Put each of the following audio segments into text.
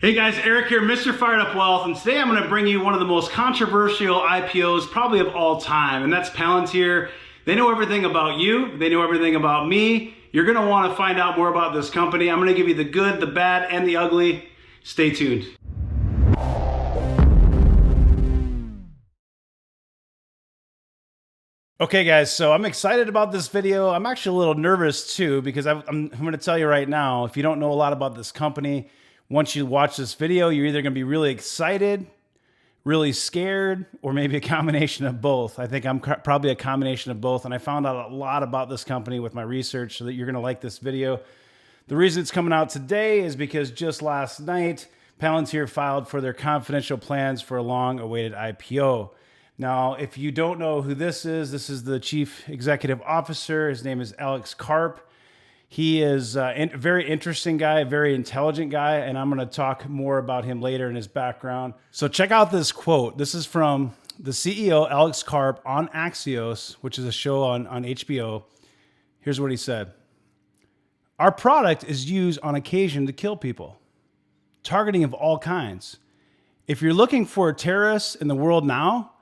Hey guys, Eric here, Mr. Fired Up Wealth, and today I'm going to bring you one of the most controversial IPOs probably of all time, and that's Palantir. They know everything about you, they know everything about me. You're going to want to find out more about this company. I'm going to give you the good, the bad, and the ugly. Stay tuned. Okay guys, so I'm excited about this video. I'm actually a little nervous too because I'm going to tell you right now, if you don't know a lot about this company, once you watch this video, you're either going to be really excited, really scared, or maybe a combination of both. I think I'm probably a combination of both, and I found out a lot about this company with my research, so that you're going to like this video. The reason it's coming out today is because just last night, Palantir filed for their confidential plans for a long-awaited IPO. Now, if you don't know who this is the Chief Executive Officer. His name is Alex Karp. He is a very interesting guy, a very intelligent guy, and I'm going to talk more about him later in his background. So check out this quote. This is from the CEO, Alex Karp, on Axios, which is a show on HBO. Here's what he said. Our product is used on occasion to kill people, targeting of all kinds. If you're looking for terrorists in the world now,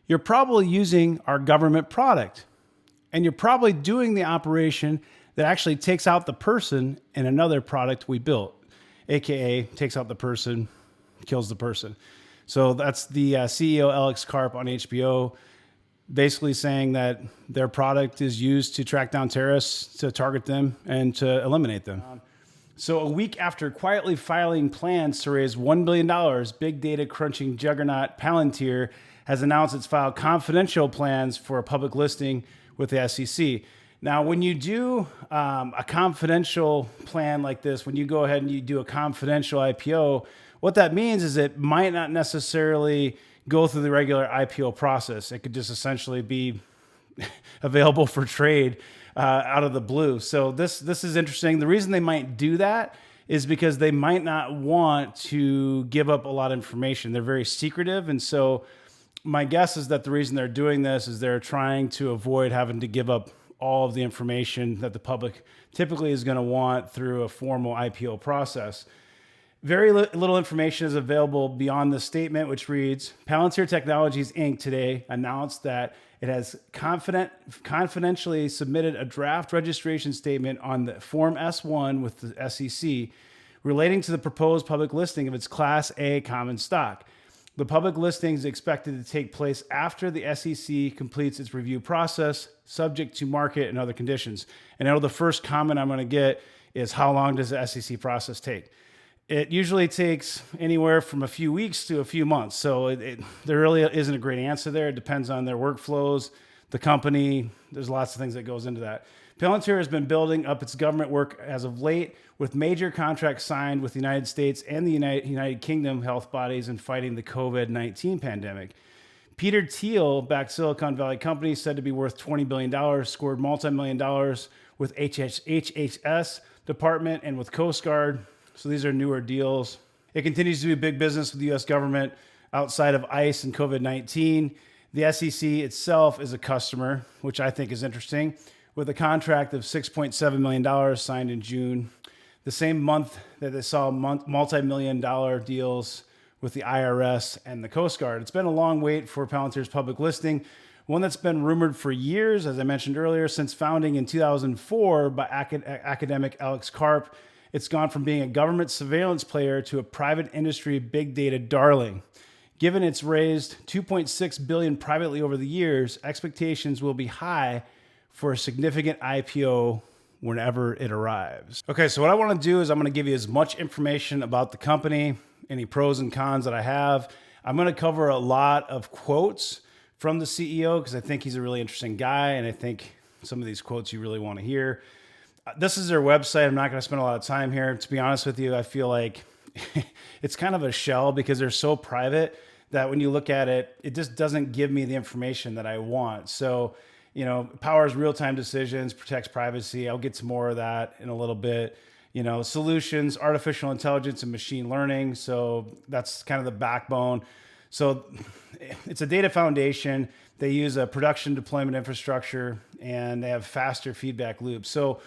you're probably using our government product, and you're probably doing the operation that actually takes out the person in another product we built, AKA takes out the person, kills the person. So that's the CEO, Alex Karp, on HBO, basically saying that their product is used to track down terrorists, to target them, and to eliminate them. So a week after quietly filing plans to raise $1 billion, big data crunching juggernaut Palantir has announced it's filed confidential plans for a public listing with the SEC. Now, when you do a confidential plan like this, when you go ahead and you do a confidential IPO, what that means is it might not necessarily go through the regular IPO process. It could just essentially be available for trade out of the blue. So this is interesting. The reason they might do that is because they might not want to give up a lot of information. They're very secretive, and so my guess is that the reason they're doing this is they're trying to avoid having to give up all of the information that the public typically is going to want through a formal IPO process. Very little information is available beyond the statement, which reads, Palantir Technologies, Inc. today announced that it has confidentially submitted a draft registration statement on the Form S-1 with the SEC relating to the proposed public listing of its Class A common stock. The public listing is expected to take place after the SEC completes its review process, subject to market and other conditions. And I know the first comment I'm going to get is, how long does the SEC process take? It usually takes anywhere from a few weeks to a few months. So there really isn't a great answer there. It depends on their workflows, the company. There's lots of things that goes into that. Palantir has been building up its government work as of late, with major contracts signed with the United States and the United Kingdom health bodies in fighting the COVID-19 pandemic. Peter Thiel, backed Silicon Valley company said to be worth $20 billion, scored multi-million dollars with HHS department and with Coast Guard. So these are newer deals. It continues to do big business with the U.S. government outside of ICE and COVID-19. The SEC itself is a customer, which I think is interesting, with a contract of $6.7 million signed in June, the same month that they saw multi-million dollar deals with the IRS and the Coast Guard. It's been a long wait for Palantir's public listing, one that's been rumored for years, as I mentioned earlier, since founding in 2004 by academic Alex Karp. It's gone from being a government surveillance player to a private industry big data darling. Given it's raised $2.6 billion privately over the years, expectations will be high for a significant IPO whenever it arrives. Okay, so what I want to do is I'm going to give you as much information about the company, any pros and cons that I have. I'm going to cover a lot of quotes from the CEO because I think he's a really interesting guy, and I think some of these quotes you really want to hear. This is their website. I'm not going to spend a lot of time here. To be honest with you, I feel like it's kind of a shell because they're so private that when you look at it, it just doesn't give me the information that I want. So, you know, powers real-time decisions, protects privacy. I'll get to more of that in a little bit. You know, solutions, artificial intelligence and machine learning. So that's kind of the backbone. So it's a data foundation. They use a production deployment infrastructure and they have faster feedback loops. So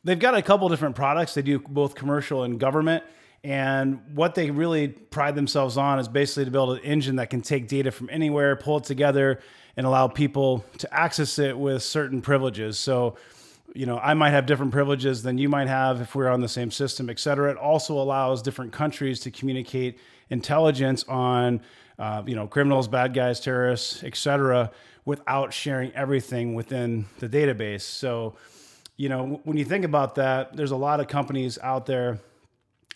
they've got a couple different products. They do both commercial and government. And what they really pride themselves on is basically to build an engine that can take data from anywhere, pull it together, and allow people to access it with certain privileges. So, I might have different privileges than you might have if we're on the same system, et cetera. It also allows different countries to communicate intelligence on, criminals, bad guys, terrorists, et cetera, without sharing everything within the database. So, when you think about that, there's a lot of companies out there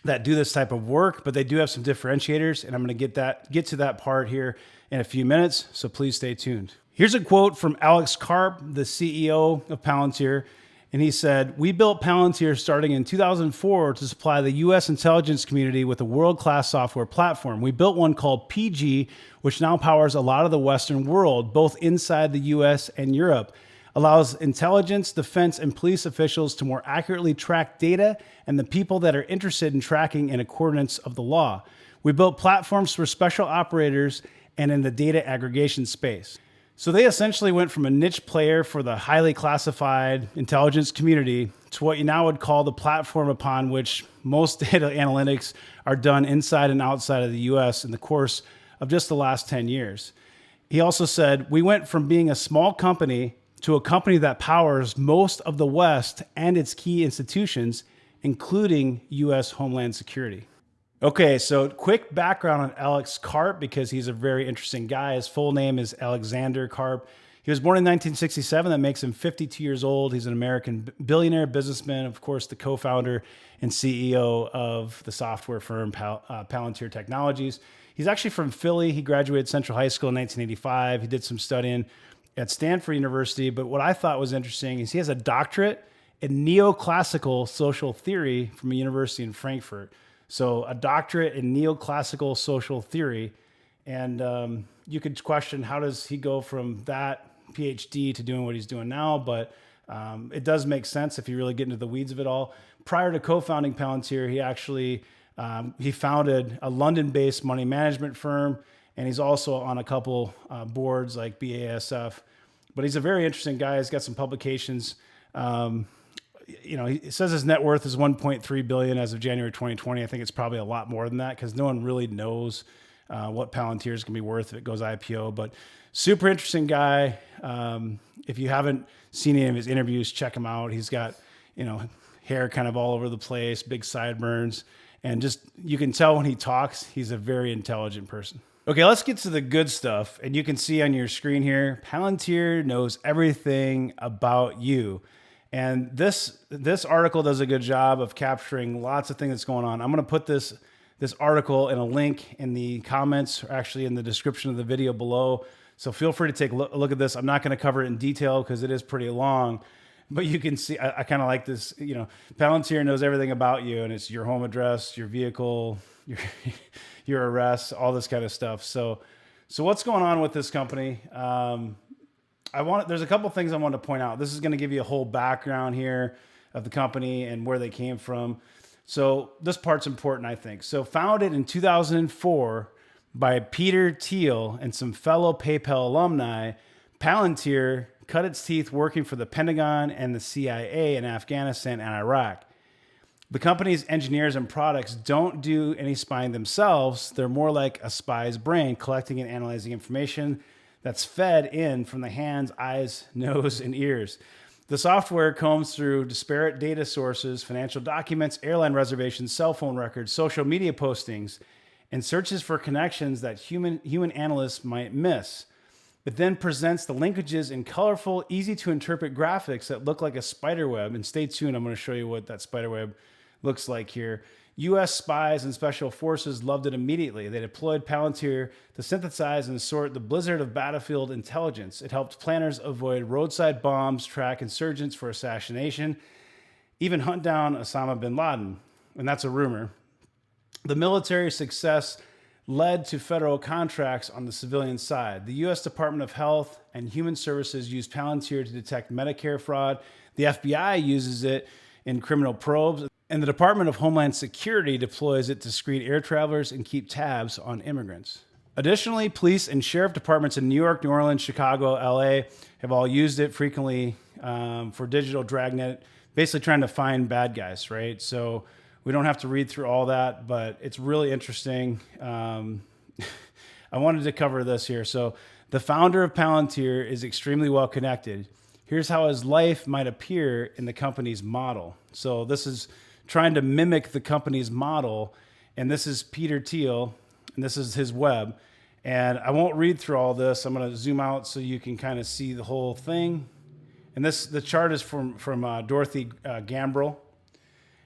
that do this type of work, but they do have some differentiators, and I'm going to get to that part here in a few minutes, so please stay tuned. Here's a quote from Alex Karp, the CEO of Palantir, and he said, "We built Palantir starting in 2004 to supply the U.S. intelligence community with a world-class software platform. We built one called PG, which now powers a lot of the Western world, both inside the U.S. and Europe. Allows intelligence, defense, and police officials to more accurately track data and the people that are interested in tracking in accordance of the law. We built platforms for special operators and in the data aggregation space." So they essentially went from a niche player for the highly classified intelligence community to what you now would call the platform upon which most data analytics are done inside and outside of the US in the course of just the last 10 years. He also said, "We went from being a small company to a company that powers most of the West and its key institutions, including US Homeland Security." Okay, so quick background on Alex Karp, because he's a very interesting guy. His full name is Alexander Karp. He was born in 1967. That makes him 52 years old. He's an American billionaire businessman, of course, the co-founder and CEO of the software firm Palantir Technologies. He's actually from Philly. He graduated Central High School in 1985. He did some studying at Stanford University. But what I thought was interesting is he has a doctorate in neoclassical social theory from a university in Frankfurt. So a doctorate in neoclassical social theory. And you could question, how does he go from that PhD to doing what he's doing now? But it does make sense if you really get into the weeds of it all. Prior to co-founding Palantir, he actually he founded a London-based money management firm, and he's also on a couple boards like BASF. But he's a very interesting guy. He's got some publications. He says his net worth is 1.3 billion as of January 2020. I think it's probably a lot more than that because no one really knows what Palantir is going to be worth if it goes IPO. But super interesting guy. If you haven't seen any of his interviews, check him out. He's got hair kind of all over the place, big sideburns, and just you can tell when he talks, he's a very intelligent person. Okay, let's get to the good stuff. And you can see on your screen here, Palantir knows everything about you. And this article does a good job of capturing lots of things that's going on. I'm going to put this article in a link in the comments, or actually in the description of the video below. So feel free to take a look at this. I'm not going to cover it in detail because it is pretty long, but you can see, I kind of like this, Palantir knows everything about you, and it's your home address, your vehicle, your arrests, all this kind of stuff. So what's going on with this company? There's a couple things I want to point out. This is going to give you a whole background here of the company and where they came from. So this part's important, I think. So founded in 2004 by Peter Thiel and some fellow PayPal alumni, Palantir cut its teeth working for the Pentagon and the CIA in Afghanistan and Iraq. The company's engineers and products don't do any spying themselves. They're more like a spy's brain, collecting and analyzing information that's fed in from the hands, eyes, nose, and ears. The software combs through disparate data sources, financial documents, airline reservations, cell phone records, social media postings, and searches for connections that human analysts might miss. It then presents the linkages in colorful, easy-to-interpret graphics that look like a spider web. And stay tuned, I'm going to show you what that spider web looks like here. U.S. spies and special forces loved it immediately. They deployed Palantir to synthesize and sort the blizzard of battlefield intelligence. It helped planners avoid roadside bombs, track insurgents for assassination, even hunt down Osama Bin Laden. And that's a rumor. The military success led to federal contracts on the civilian side. The U.S. Department of Health and Human Services used Palantir to detect Medicare fraud. The FBI uses it in criminal probes. And the Department of Homeland Security deploys it to screen air travelers and keep tabs on immigrants. Additionally, police and sheriff departments in New York, New Orleans, Chicago, LA have all used it frequently for digital dragnet, basically trying to find bad guys, right? So We don't have to read through all that, but it's really interesting. I wanted to cover this here. So the founder of Palantir is extremely well connected. Here's how his life might appear in the company's model. So this is trying to mimic the company's model. And this is Peter Thiel, and this is his web. And I won't read through all this. I'm going to zoom out so you can kind of see the whole thing. And the chart is from Dorothy Gambrell.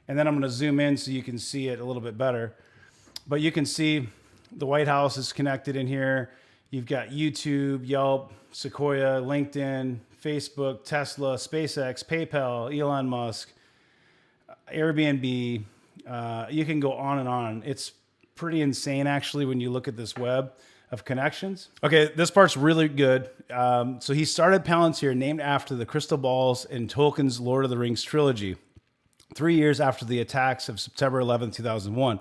And then I'm going to zoom in so you can see it a little bit better. But you can see the White House is connected in here. You've got YouTube, Yelp, Sequoia, LinkedIn, Facebook, Tesla, SpaceX, PayPal, Elon Musk, Airbnb. You can go on and on. It's pretty insane, actually, when you look at this web of connections. Okay, this part's really good. So he started Palantir, named after the crystal balls in Tolkien's Lord of the Rings trilogy, 3 years after the attacks of September 11th, 2001.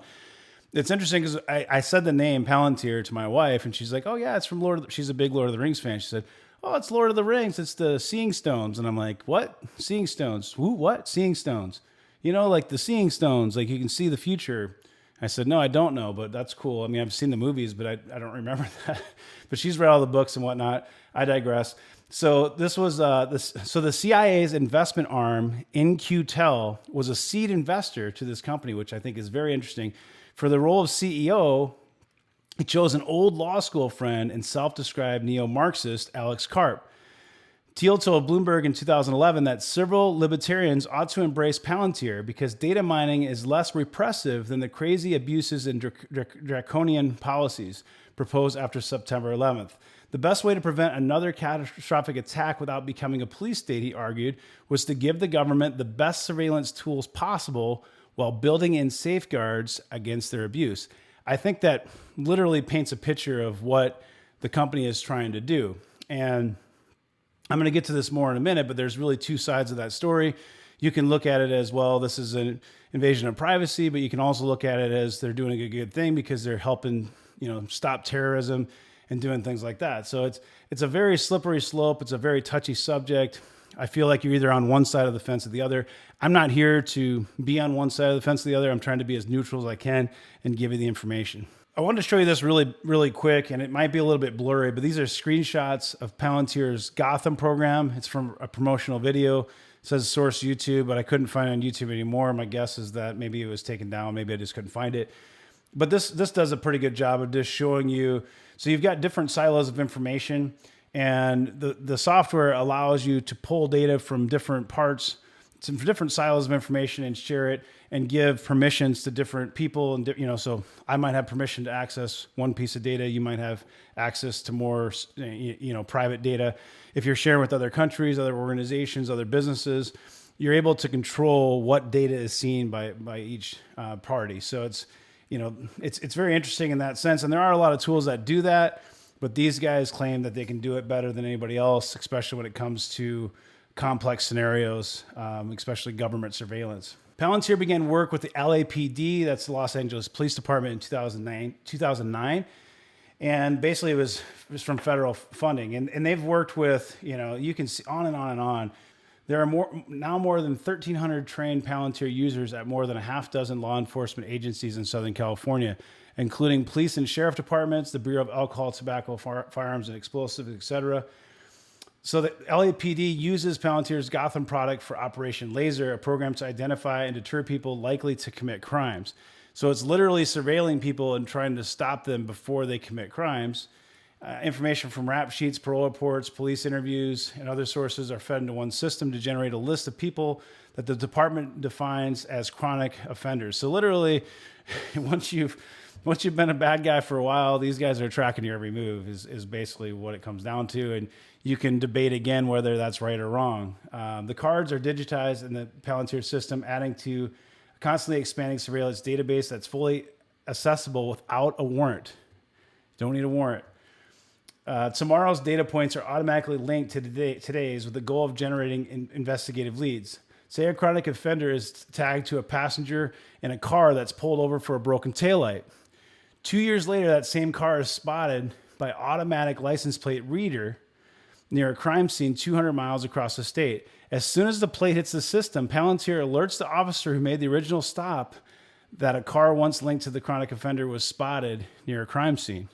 It's interesting because I said the name Palantir to my wife, and she's like, "Oh yeah, it's from she's a big Lord of the Rings fan. She said, "Oh, it's Lord of the Rings. It's the Seeing Stones." And I'm like, "What? Seeing Stones? Who? What? Seeing Stones? You know, like the Seeing Stones, like you can see the future." I said, "No, I don't know, but that's cool. I mean, I've seen the movies, but I don't remember that." But she's read all the books and whatnot. I digress. So this was so the CIA's investment arm, InQtel, was a seed investor to this company, which I think is very interesting. For the role of CEO, he chose an old law school friend and self-described neo-Marxist Alex Karp. Thiel told Bloomberg in 2011 that several libertarians ought to embrace Palantir because data mining is less repressive than the crazy abuses and draconian policies proposed after September 11th. The best way to prevent another catastrophic attack without becoming a police state, he argued, was to give the government the best surveillance tools possible while building in safeguards against their abuse. I think that literally paints a picture of what the company is trying to do. And I'm going to get to this more in a minute, but there's really two sides of that story. You can look at it as, well, this is an invasion of privacy, but you can also look at it as they're doing a good thing because they're helping, stop terrorism and doing things like that. So it's a very slippery slope. It's a very touchy subject. I feel like you're either on one side of the fence or the other. I'm not here to be on one side of the fence or the other. I'm trying to be as neutral as I can and give you the information. I wanted to show you this really, really quick, and it might be a little bit blurry, but these are screenshots of Palantir's Gotham program. It's from a promotional video. It says source YouTube, but I couldn't find it on YouTube anymore. My guess is that maybe it was taken down. Maybe I just couldn't find it. But this does a pretty good job of just showing you. So you've got different silos of information, and the software allows you to pull data from different parts, from different silos of information, and share it and give permissions to different people. And so I might have permission to access one piece of data. You might have access to more, private data. If you're sharing with other countries, other organizations, other businesses, you're able to control what data is seen by each party. So it's very interesting in that sense. And there are a lot of tools that do that, but these guys claim that they can do it better than anybody else, especially when it comes to complex scenarios, especially government surveillance. Palantir began work with the LAPD, that's the Los Angeles Police Department, in 2009. And basically it was from federal funding. And they've worked with, you can see on and on and on. There are more than 1,300 trained Palantir users at more than a half dozen law enforcement agencies in Southern California, including police and sheriff departments, the Bureau of Alcohol, Tobacco, Firearms, and Explosives, etc. So the LAPD uses Palantir's Gotham product for Operation Laser, a program to identify and deter people likely to commit crimes. So it's literally surveilling people and trying to stop them before they commit crimes. Information from rap sheets, parole reports, police interviews, and other sources are fed into one system to generate a list of people that the department defines as chronic offenders. So literally, once you've been a bad guy for a while, these guys are tracking your every move is basically what it comes down to. And you can debate again whether that's right or wrong. The cards are digitized in the Palantir system, adding to a constantly expanding surveillance database that's fully accessible without a warrant. Don't need a warrant. Tomorrow's data points are automatically linked to today's with the goal of generating investigative leads. Say a chronic offender is tagged to a passenger in a car that's pulled over for a broken taillight. 2 years later, that same car is spotted by automatic license plate reader near a crime scene 200 miles across the state. As soon as the plate hits the system, Palantir alerts the officer who made the original stop that a car once linked to the chronic offender was spotted near a crime scene.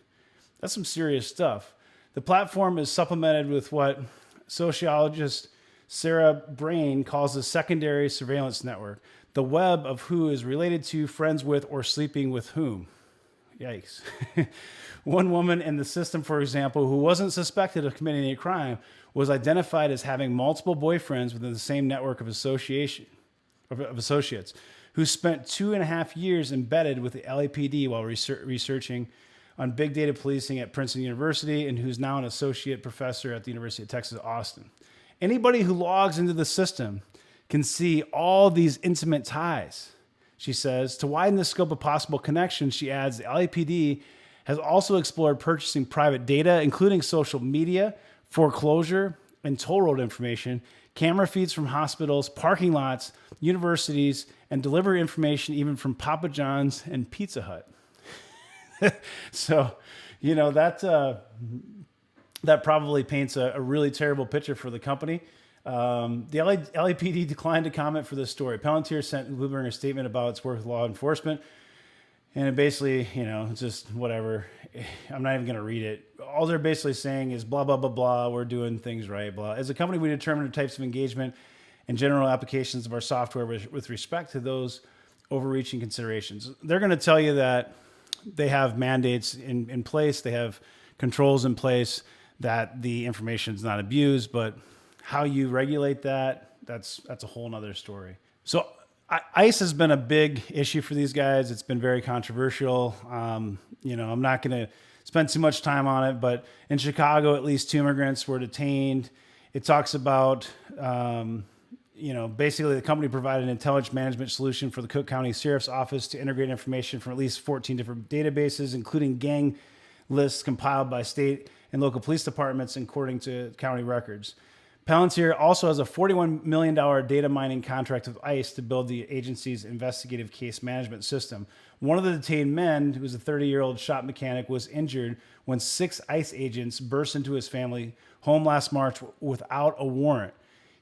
That's some serious stuff. The platform is supplemented with what sociologist Sarah Brain calls a secondary surveillance network, the web of who is related to, friends with, or sleeping with whom. Yikes. One woman in the system, for example, who wasn't suspected of committing a crime, was identified as having multiple boyfriends within the same network of associates, who spent 2.5 years embedded with the LAPD while researching on big data policing at Princeton University, and who's now an associate professor at the University of Texas, Austin. Anybody who logs into the system can see all these intimate ties. She says, to widen the scope of possible connections, she adds, the LAPD has also explored purchasing private data, including social media, foreclosure, and toll road information, camera feeds from hospitals, parking lots, universities, and delivery information even from Papa John's and Pizza Hut. So, you know, that probably paints a really terrible picture for the company. The LAPD declined to comment for this story. Palantir sent Bloomberg a statement about its work with law enforcement. And it basically, you know, it's just whatever. I'm not even going to read it. All they're basically saying is blah, blah, blah, blah. We're doing things right, blah. As a company, we determine the types of engagement and general applications of our software with respect to those overreaching considerations. They're going to tell you that they have mandates in place. They have controls in place that the information is not abused, but how you regulate that, that's a whole nother story. So ICE has been a big issue for these guys. It's been very controversial. You know, I'm not going to spend too much time on it, but in Chicago, at least 2 immigrants were detained. It talks about, you know, basically the company provided an intelligence management solution for the Cook County Sheriff's Office to integrate information from at least 14 different databases, including gang lists compiled by state and local police departments according to county records. Palantir also has a $41 million data mining contract with ICE to build the agency's investigative case management system. One of the detained men, who was a 30-year-old shop mechanic, was injured when 6 ICE agents burst into his family home last March without a warrant.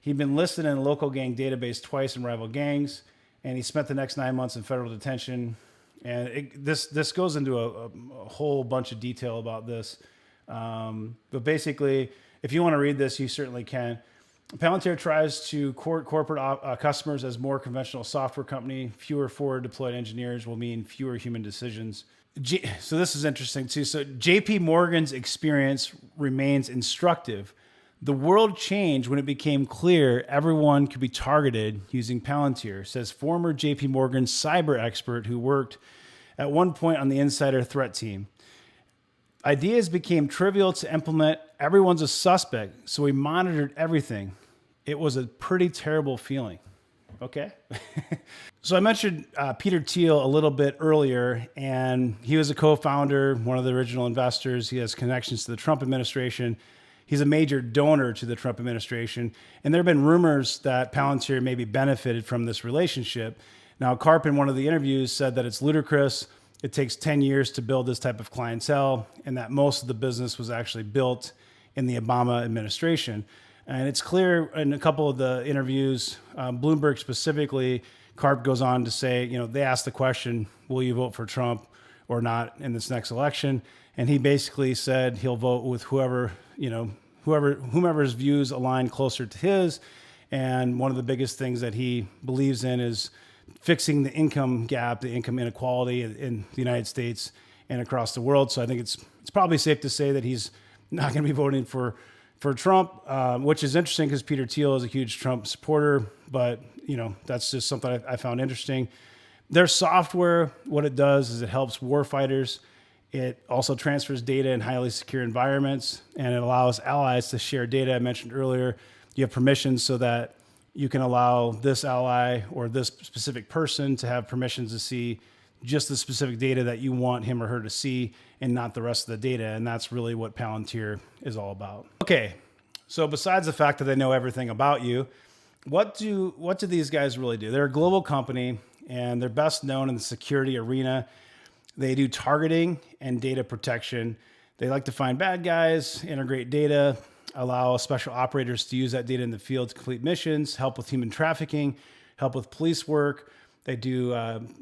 He'd been listed in a local gang database twice in rival gangs, and he spent the next 9 months in federal detention. And this goes into a whole bunch of detail about this. But basically, if you want to read this, you certainly can. Palantir tries to court corporate customers as more conventional software company. Fewer forward deployed engineers will mean fewer human decisions. So this is interesting too. So JP Morgan's experience remains instructive. The world changed when it became clear everyone could be targeted using Palantir, says former JP Morgan cyber expert who worked at one point on the insider threat team. Ideas became trivial to implement. Everyone's a suspect, so we monitored everything. It was a pretty terrible feeling. Okay. So I mentioned Peter Thiel a little bit earlier, and he was a co-founder, one of the original investors. He has connections to the Trump administration. He's a major donor to the Trump administration. And there have been rumors that Palantir maybe benefited from this relationship. Now, Karp in one of the interviews said that it's ludicrous. It takes 10 years to build this type of clientele, and that most of the business was actually built in the Obama administration. And it's clear in a couple of the interviews, Bloomberg specifically, Karp goes on to say, you know, they asked the question, will you vote for Trump or not in this next election? And he basically said he'll vote with whomever's views align closer to his. And one of the biggest things that he believes in is fixing the income gap, the income inequality in the United States and across the world. So I think it's probably safe to say that he's not going to be voting for Trump, which is interesting because Peter Thiel is a huge Trump supporter. But, you know, that's just something I found interesting. Their software, what it does is it helps warfighters. It also transfers data in highly secure environments, and it allows allies to share data. I mentioned earlier, you have permissions so that you can allow this ally or this specific person to have permissions to see just the specific data that you want him or her to see and not the rest of the data. And that's really what Palantir is all about. Okay, so besides the fact that they know everything about you, what do these guys really do? They're a global company, and they're best known in the security arena. They do targeting and data protection. They like to find bad guys, integrate data, allow special operators to use that data in the field to complete missions, help with human trafficking, help with police work. They do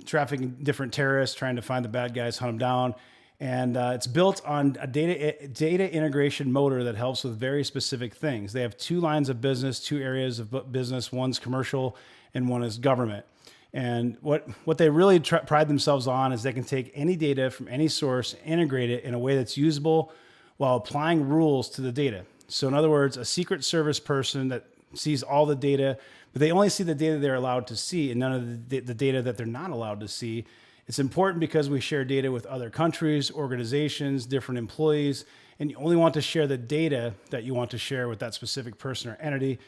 trafficking different terrorists, trying to find the bad guys, hunt them down. And it's built on a data integration motor that helps with very specific things. They have two lines of business, two areas of business. One's commercial and one is government. And what they really pride themselves on is they can take any data from any source, integrate it in a way that's usable while applying rules to the data. So in other words, a secret service person that sees all the data, but they only see the data they're allowed to see and none of the data that they're not allowed to see. It's important because we share data with other countries, organizations, different employees, and you only want to share the data that you want to share with that specific person or entity.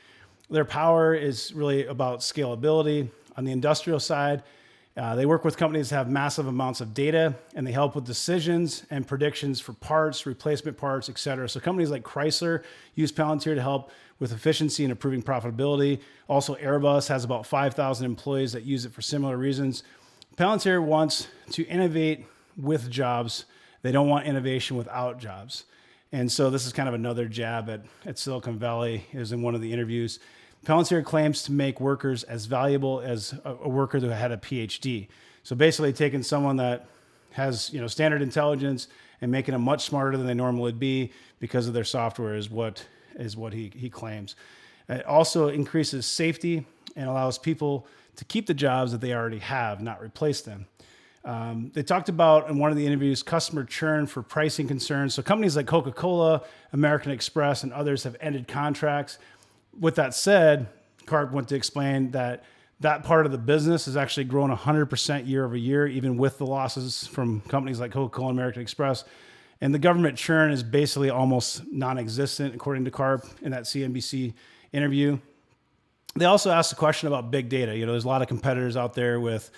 Their power is really about scalability. On the industrial side, they work with companies that have massive amounts of data, and they help with decisions and predictions for parts, replacement parts, et cetera. So companies like Chrysler use Palantir to help with efficiency and improving profitability. Also, Airbus has about 5,000 employees that use it for similar reasons. Palantir wants to innovate with jobs. They don't want innovation without jobs. And so this is kind of another jab at Silicon Valley, is in one of the interviews. Palantir claims to make workers as valuable as a worker who had a PhD. So basically taking someone that has standard intelligence and making them much smarter than they normally would be because of their software is what he claims. It also increases safety and allows people to keep the jobs that they already have, not replace them. They talked about in one of the interviews customer churn for pricing concerns. So companies like Coca-Cola, American Express, and others have ended contracts. With that said, Karp went to explain that part of the business has actually grown 100% year over year, even with the losses from companies like Coca-Cola and American Express. And the government churn is basically almost non-existent, according to Karp in that CNBC interview. They also asked a question about big data. There's a lot of competitors out there with,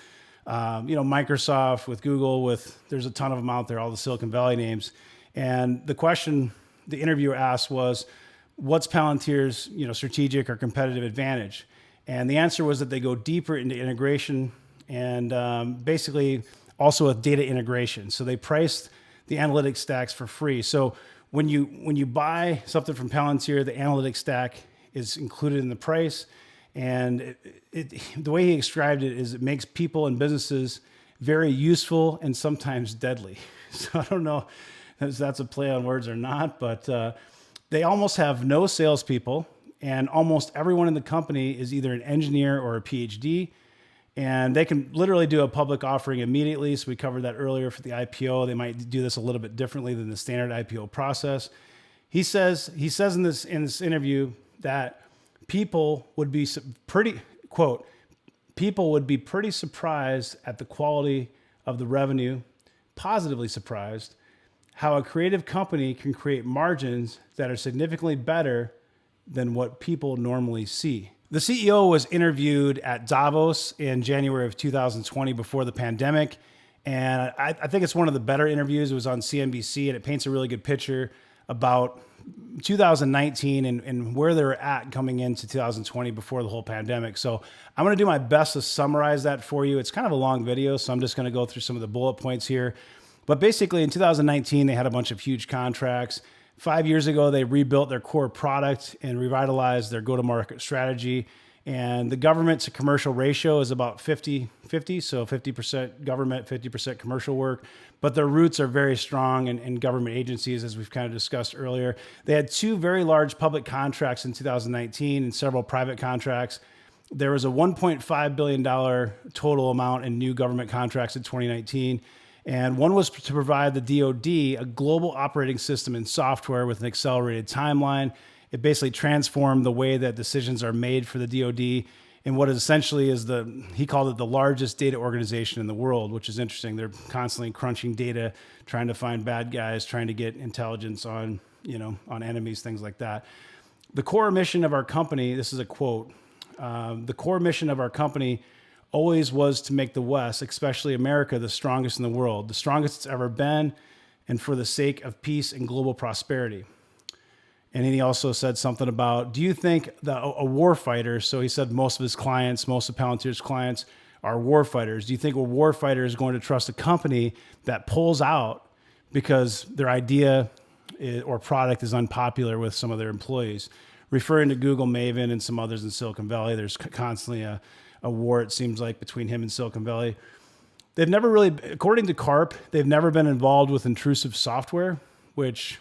Microsoft, with Google, there's a ton of them out there, all the Silicon Valley names. And the question the interviewer asked was, what's Palantir's, strategic or competitive advantage? And the answer was that they go deeper into integration and basically also with data integration. So they priced the analytics stacks for free. So when you buy something from Palantir, the analytics stack is included in the price. And the way he described it is it makes people and businesses very useful and sometimes deadly. So I don't know if that's a play on words or not, but they almost have no salespeople, and almost everyone in the company is either an engineer or a PhD, and they can literally do a public offering immediately. So we covered that earlier for the IPO. They might do this a little bit differently than the standard IPO process. He says in this interview that people would be pretty surprised at the quality of the revenue, positively surprised how a creative company can create margins that are significantly better than what people normally see. The CEO was interviewed at Davos in January of 2020 before the pandemic. And I think it's one of the better interviews. It was on CNBC, and it paints a really good picture about 2019 and where they were at coming into 2020 before the whole pandemic. So I'm going to do my best to summarize that for you. It's kind of a long video, so I'm just going to go through some of the bullet points here. But basically in 2019, they had a bunch of huge contracts. 5 years ago, they rebuilt their core product and revitalized their go-to-market strategy. And the government to commercial ratio is about 50-50, so 50% government, 50% commercial work. But their roots are very strong in government agencies, as we've kind of discussed earlier. They had two very large public contracts in 2019 and several private contracts. There was a $1.5 billion total amount in new government contracts in 2019. And one was to provide the DoD a global operating system and software with an accelerated timeline. It basically transformed the way that decisions are made for the DoD in what essentially is he called it the largest data organization in the world, which is interesting. They're constantly crunching data, trying to find bad guys, trying to get intelligence on enemies, things like that. The core mission of our company, this is a quote, the core mission of our company always was to make the West, especially America, the strongest in the world, the strongest it's ever been, and for the sake of peace and global prosperity. And then he also said something about, do you think that a war fighter, so he said most of Palantir's clients are war fighters. Do you think a war fighter is going to trust a company that pulls out because their idea or product is unpopular with some of their employees? Referring to Google, Maven, and some others in Silicon Valley, there's constantly a a war, it seems like, between him and Silicon Valley. They've never really, according to Karp, they've never been involved with intrusive software, which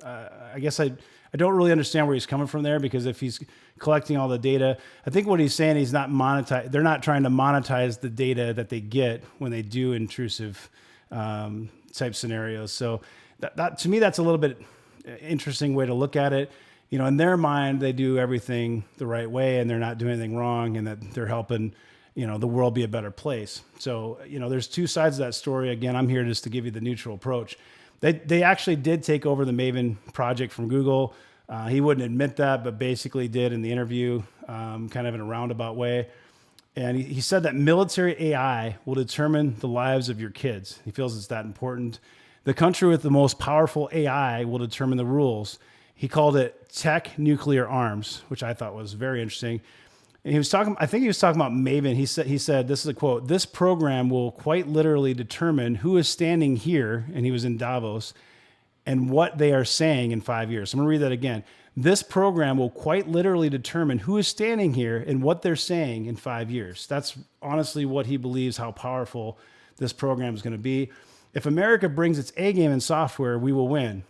I guess I don't really understand where he's coming from there, because if he's collecting all the data, I think what he's saying, he's not monetize. They're not trying to monetize the data that they get when they do intrusive type scenarios. So that to me, that's a little bit interesting way to look at it. In their mind, they do everything the right way and they're not doing anything wrong, and that they're helping, the world be a better place. So, there's two sides of that story. Again, I'm here just to give you the neutral approach. They actually did take over the Maven project from Google. He wouldn't admit that, but basically did in the interview, kind of in a roundabout way. And he said that military AI will determine the lives of your kids. He feels it's that important. The country with the most powerful AI will determine the rules. He called it tech nuclear arms, which I thought was very interesting. And I think he was talking about Maven. He said, this is a quote, "This program will quite literally determine who is standing here," and he was in Davos, "and what they are saying in 5 years." So I'm gonna read that again. "This program will quite literally determine who is standing here and what they're saying in 5 years." That's honestly what he believes, how powerful this program is gonna be. If America brings its A game in software, we will win.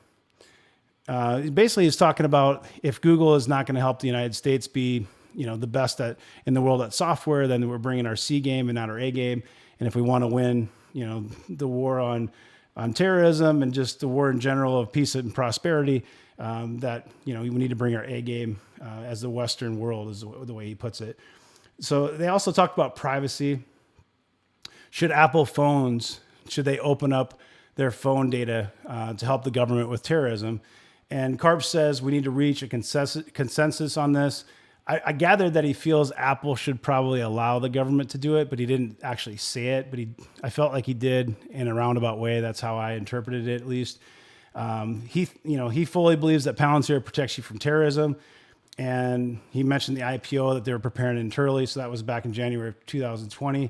Basically, he's talking about if Google is not gonna help the United States be the best in the world at software, then we're bringing our C game and not our A game. And if we want to win, the war on terrorism and just the war in general of peace and prosperity, that, we need to bring our A game as the Western world, is the way he puts it. So they also talked about privacy. Should Apple phones, should they open up their phone data to help the government with terrorism? And Karp says we need to reach a consensus on this. I gathered that he feels Apple should probably allow the government to do it, but he didn't actually say it. But I felt like he did in a roundabout way. That's how I interpreted it, at least. He fully believes that Palantir protects you from terrorism, and he mentioned the IPO that they were preparing internally. So that was back in January of 2020.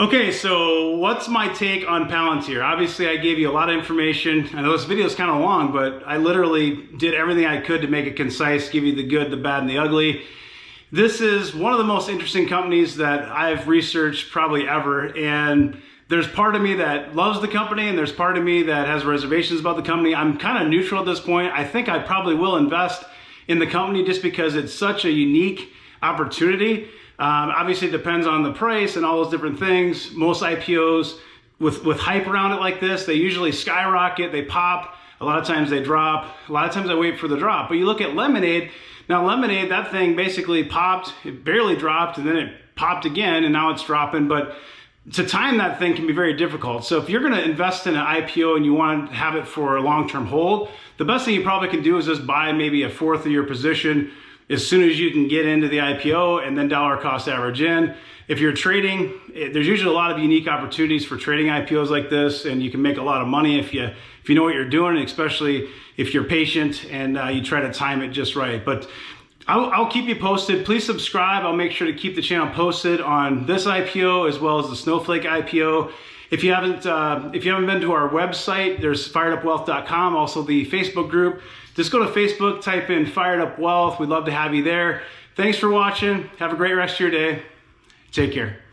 Okay, so what's my take on Palantir? Obviously, I gave you a lot of information. I know this video is kind of long, but I literally did everything I could to make it concise, give you the good, the bad, and the ugly. This is one of the most interesting companies that I've researched probably ever. And there's part of me that loves the company and there's part of me that has reservations about the company. I'm kind of neutral at this point. I think I probably will invest in the company just because it's such a unique opportunity. Obviously, it depends on the price and all those different things. Most IPOs with hype around it like this, they usually skyrocket, they pop. A lot of times they drop. A lot of times I wait for the drop. But you look at Lemonade. Now Lemonade, that thing basically popped, it barely dropped, and then it popped again, and now it's dropping. But to time that thing can be very difficult. So if you're gonna invest in an IPO and you want to have it for a long-term hold, the best thing you probably can do is just buy maybe a fourth of your position as soon as you can get into the IPO, and then dollar cost average in. If you're trading, there's usually a lot of unique opportunities for trading IPOs like this, and you can make a lot of money if you know what you're doing, especially if you're patient and you try to time it just right. But I'll keep you posted. Please subscribe. I'll make sure to keep the channel posted on this IPO as well as the Snowflake IPO. If you haven't been to our website, there's firedupwealth.com, also the Facebook group. Just go to Facebook, type in Fired Up Wealth. We'd love to have you there. Thanks for watching. Have a great rest of your day. Take care.